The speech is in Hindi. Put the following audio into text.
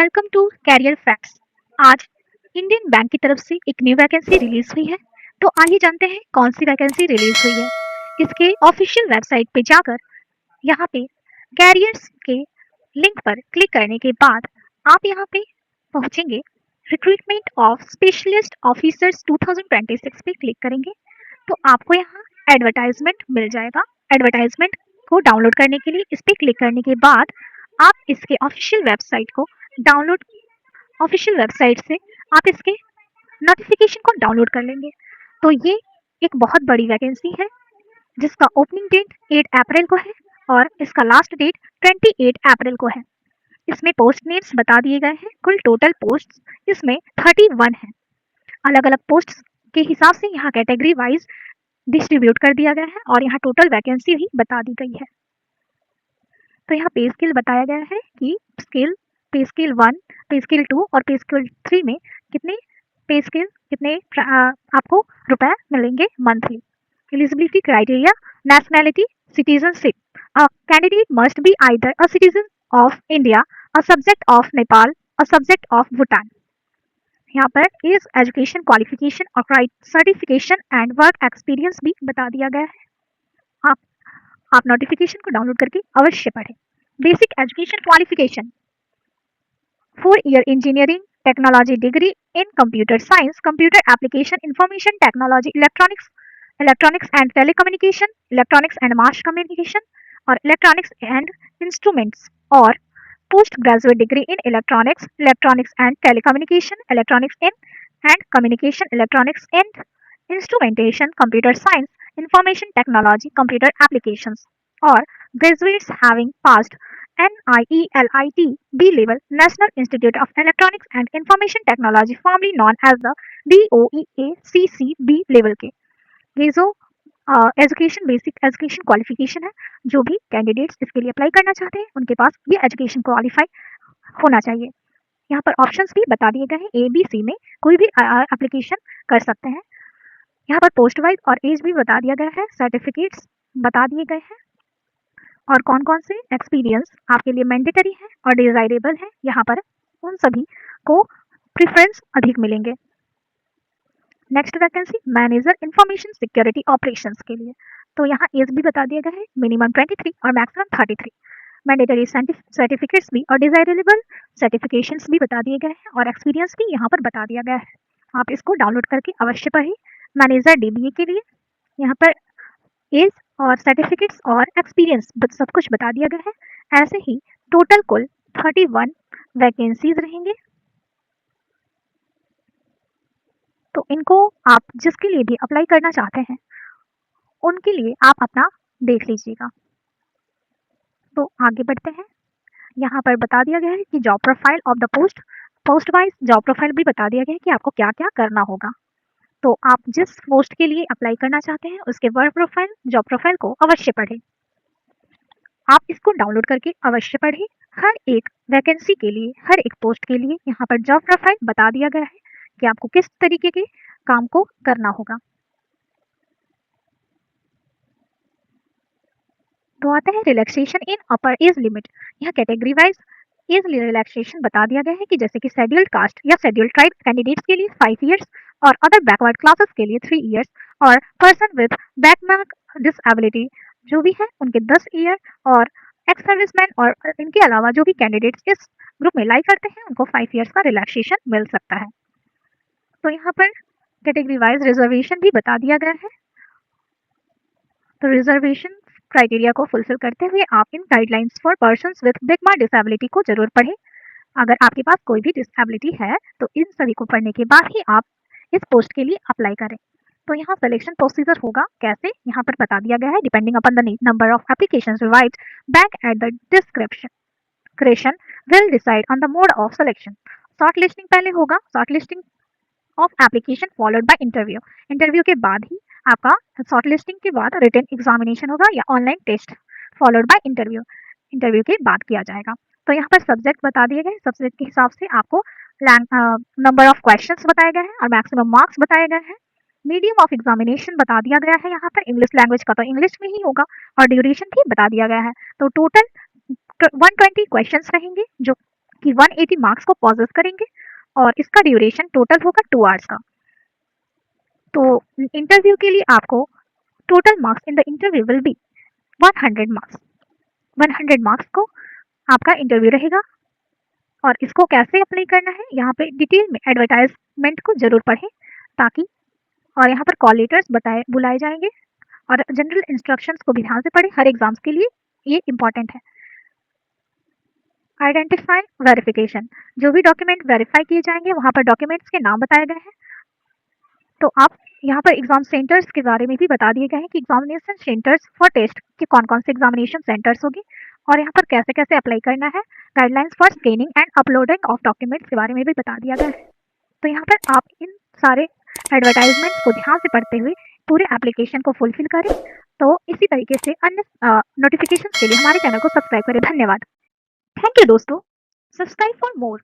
Welcome to career facts. आज इंडियन बैंक की तरफ से एक न्यू वैकेंसी रिलीज हुई है। तो आइए जानते हैं कौन सी वैकेंसी रिलीज हुई है। इसके ऑफिशियल वेबसाइट पे जाकर यहाँ पे कैरियर्स के लिंक पर क्लिक करने के बाद आप यहाँ पे पहुँचेंगे। रिक्रूटमेंट ऑफ स्पेशलिस्ट ऑफिसर्स 2026 पे क्लिक करेंगे तो आपको यहाँ एडवर्टाइजमेंट मिल जाएगा। एडवर्टाइजमेंट को डाउनलोड करने के लिए इस पे क्लिक करने के बाद आप इसके ऑफिशियल वेबसाइट को डाउनलोड ऑफिशियल वेबसाइट से आप इसके नोटिफिकेशन को डाउनलोड कर लेंगे। तो ये एक बहुत बड़ी वैकेंसी है जिसका ओपनिंग डेट 8 अप्रैल को है और इसका लास्ट डेट 28 अप्रैल को है। इसमें पोस्ट नेम्स बता दिए गए हैं। कुल टोटल पोस्ट इसमें 31 है। अलग अलग पोस्ट के हिसाब से यहाँ कैटेगरी वाइज डिस्ट्रीब्यूट कर दिया गया है और यहाँ टोटल वैकेंसी भी बता दी गई है। तो यहाँ पे स्केल बताया गया है कि पे स्केल 1, पे स्केल 2 और पे स्केल 3 में कितने पे स्केल कितने आपको रुपए मिलेंगे monthly. Eligibility criteria, nationality, citizenship. A candidate must be either a citizen of India, a subject of Nepal, a subject of Bhutan. यहाँ पर इस एजुकेशन क्वालिफिकेशन और सर्टिफिकेशन एंड वर्क एक्सपीरियंस भी बता दिया गया है। आप आप नोटिफिकेशन को डाउनलोड करके अवश्य पढ़ें। Basic education qualification 4-year engineering technology degree in computer science, computer application, information technology, electronics and telecommunication, electronics and mass communication और electronics and instruments और postgraduate degree in electronics, electronics and telecommunication, electronics in and communication, electronics and instrumentation, computer science, information technology, computer applications or graduates having passed NIELIT B level National Institute of Electronics and Information Technology formerly known as the DOEACC B level के ये जो एजुकेशन बेसिक एजुकेशन क्वालिफिकेशन है, जो भी कैंडिडेट्स इसके लिए अप्लाई करना चाहते हैं उनके पास ये एजुकेशन क्वालिफाई होना चाहिए। यहाँ पर ऑप्शंस भी बता दिए गए हैं। ए बी सी में कोई भी एप्लीकेशन कर सकते हैं। यहाँ पर पोस्ट वाइज और एज भी बता दिया गया है। सर्टिफिकेट्स बता दिए गए हैं और कौन कौन से एक्सपीरियंस आपके लिए मैंडेटरी है और डिजायरेबल है। यहाँ पर उन सभी को प्रेफरेंस अधिक मिलेंगे। Next vacancy manager information security operations के लिए। तो यहाँ एज भी बता दिया गया है, मिनिमम 23 और मैक्सिमम 33। मैंडेटरी सर्टिफिकेट्स भी और डिजायरेबल सर्टिफिकेशंस भी बता दिए गए हैं और एक्सपीरियंस भी यहाँ पर बता दिया गया है। आप इसको डाउनलोड करके अवश्य पढ़ें। मैनेजर डीबीए के लिए यहाँ पर एज और सर्टिफिकेट्स और एक्सपीरियंस सब कुछ बता दिया गया है। ऐसे ही टोटल कुल 31 वैकेंसीज रहेंगे। तो इनको आप जिसके लिए भी अप्लाई करना चाहते हैं उनके लिए आप अपना देख लीजिएगा। तो आगे बढ़ते हैं। यहाँ पर बता दिया गया है कि job profile of the post wise job profile भी बता दिया गया है कि आपको क्या क्या करना होगा। तो आप जिस पोस्ट के लिए अप्लाई करना चाहते हैं उसके वर्क प्रोफाइल जॉब प्रोफाइल को अवश्य पढ़ें। आप इसको डाउनलोड करके अवश्य पढ़ें। हर एक वैकेंसी के लिए हर एक पोस्ट के लिए यहाँ पर जॉब प्रोफाइल बता दिया गया है कि आपको किस तरीके के काम को करना होगा। तो आता है रिलैक्सेशन इन अपर एज लिमिट। यहाँ कैटेगरी वाइज एज रिलैक्सेशन बता दिया गया है कि जैसे कि शेड्यूल्ड कास्ट या शेड्यूल्ड ट्राइब कैंडिडेट्स के लिए 5 इयर्स और अदर बैकवर्ड क्लासेस के लिए 3 इयर्स और पर्सन विद बैकवर्ड डिसेबिलिटी जो भी है उनके 10 ईयर और एक्स सर्विसमैन और इनके अलावा जो भी कैंडिडेट्स इस ग्रुप में लाई करते हैं उनको 5 इयर्स का रिलैक्सेशन मिल सकता है। तो यहाँ पर कैटेगरी वाइज रिजर्वेशन भी बता दिया गया है। तो रिजर्वेशन क्राइटेरिया को फुलफिल करते हुए आप इन guidelines for persons with backward disability को जरूर पढ़ें। अगर आपके पास कोई भी डिसेबिलिटी है तो इन सभी को पढ़ने के बाद ही आप इस पोस्ट के लिए अप्लाई करें। तो यहाँ सिलेक्शन प्रोसीजर होगा कैसे, यहाँ पर बता दिया गया है। Depending upon the number of applications revived bank at the description will decide on the mode of selection. Short listing पहले होगा, short listing of application followed by interview. Interview के बाद ही आपका शॉर्ट लिस्टिंग के बाद रिटन एग्जामिनेशन होगा या online test followed by interview. Interview के बाद किया जाएगा। तो यहाँ पर सब्जेक्ट बता दिए गए। सब्जेक्ट के हिसाब से आपको नंबर ऑफ क्वेश्चंस बताए गए हैं और मैक्सिमम मार्क्स बताए गए हैं। मीडियम ऑफ एग्जामिनेशन बता दिया गया है। यहाँ पर इंग्लिश लैंग्वेज का तो इंग्लिश में ही होगा और ड्यूरेशन भी बता दिया गया है। तो टोटल 120 क्वेश्चंस रहेंगे जो कि 180 मार्क्स को पॉजेस करेंगे और इसका ड्यूरेशन टोटल होगा 2 आवर्स का। तो इंटरव्यू के लिए आपको total marks in the interview will be 100 marks. 100 marks को आपका इंटरव्यू रहेगा। और इसको कैसे अप्लाई करना है, यहाँ पे डिटेल में एडवर्टाइजमेंट को जरूर पढ़ें ताकि, और यहाँ पर कॉल लेटर्स बुलाए जाएंगे और जनरल इंस्ट्रक्शंस को भी ध्यान से पढ़ें, हर एग्जाम्स के लिए ये इंपॉर्टेंट है। आइडेंटिफाई वेरिफिकेशन, जो भी डॉक्यूमेंट वेरीफाई किए जाएंगे वहाँ पर डॉक्यूमेंट्स के नाम बताए गए हैं। तो आप यहाँ पर एग्जाम सेंटर्स के बारे में भी बता दिए गए हैं कि एग्जामिनेशन सेंटर्स फॉर टेस्ट के कौन कौन से एग्जामिनेशन सेंटर्स होंगे और यहाँ पर कैसे कैसे अप्लाई करना है। Guidelines for scanning and uploading of documents के बारे में भी बता दिया गया है। तो यहाँ पर आप इन सारे एडवर्टाइजमेंट्स को ध्यान से पढ़ते हुए पूरे एप्लीकेशन को फुलफिल करें। तो इसी तरीके से अन्य नोटिफिकेशन के लिए हमारे चैनल को सब्सक्राइब करें। धन्यवाद। थैंक यू दोस्तों। Subscribe for more.